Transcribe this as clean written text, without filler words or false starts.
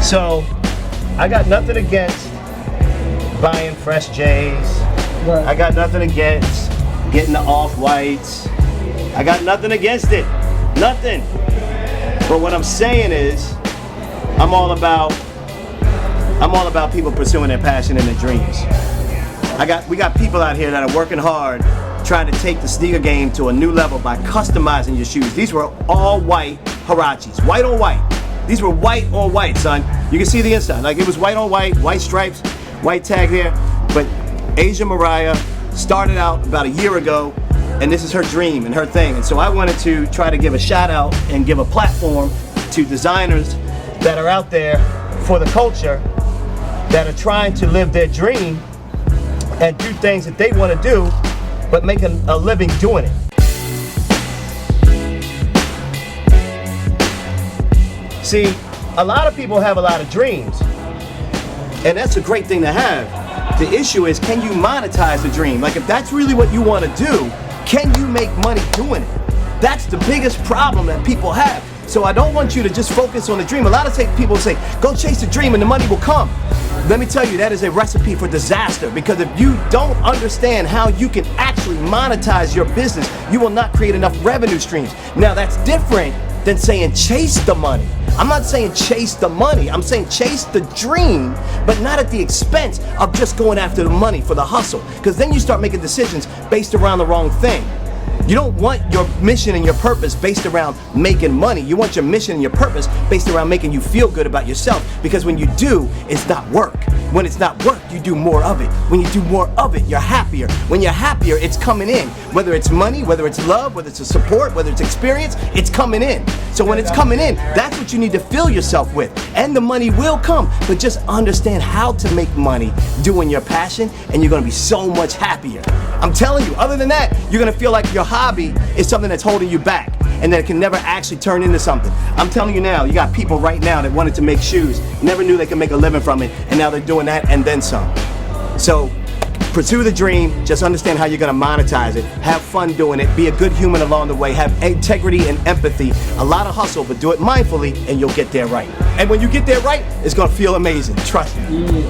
So I got nothing against buying fresh J's. Right. I got nothing against getting the off-whites. I got nothing against it. Nothing. But what I'm saying is, I'm all about people pursuing their passion and their dreams. We got people out here that are working hard, trying to take the sneaker game to a new level by customizing your shoes. These were all white Huaraches, white on white. These were white on white, son. You can see the inside, like it was white on white, white stripes, white tag there. But Asia Mariah started out about a year ago, and this is her dream and her thing. And so I wanted to try to give a shout out and give a platform to designers that are out there for the culture, that are trying to live their dream and do things that they want to do, but make a living doing it. See, a lot of people have a lot of dreams, and that's a great thing to have. The issue is, can you monetize the dream? Like, if that's really what you want to do, can you make money doing it? That's the biggest problem that people have. So I don't want you to just focus on the dream. A lot of people say, go chase the dream and the money will come. Let me tell you, that is a recipe for disaster, because if you don't understand how you can actually monetize your business, you will not create enough revenue streams. Now, that's different than saying chase the money. I'm not saying chase the money, I'm saying chase the dream, but not at the expense of just going after the money for the hustle, because then you start making decisions based around the wrong thing. You don't want your mission and your purpose based around making money. You want your mission and your purpose based around making you feel good about yourself, because when you do, it's not work. When it's not work, you do more of it. When you do more of it, you're happier. When you're happier, it's coming in. Whether it's money, whether it's love, whether it's a support, whether it's experience, it's coming in. So when it's coming in, that's what you need to fill yourself with. And the money will come, but just understand how to make money doing your passion, and you're gonna be so much happier. I'm telling you, other than that, you're gonna feel like your hobby is something that's holding you back, and that it can never actually turn into something. I'm telling you now, you got people right now that wanted to make shoes, never knew they could make a living from it, and now they're doing that and then some. So pursue the dream, just understand how you're gonna monetize it, have fun doing it, be a good human along the way, have integrity and empathy, a lot of hustle, but do it mindfully, and you'll get there right. And when you get there right, it's gonna feel amazing, trust me.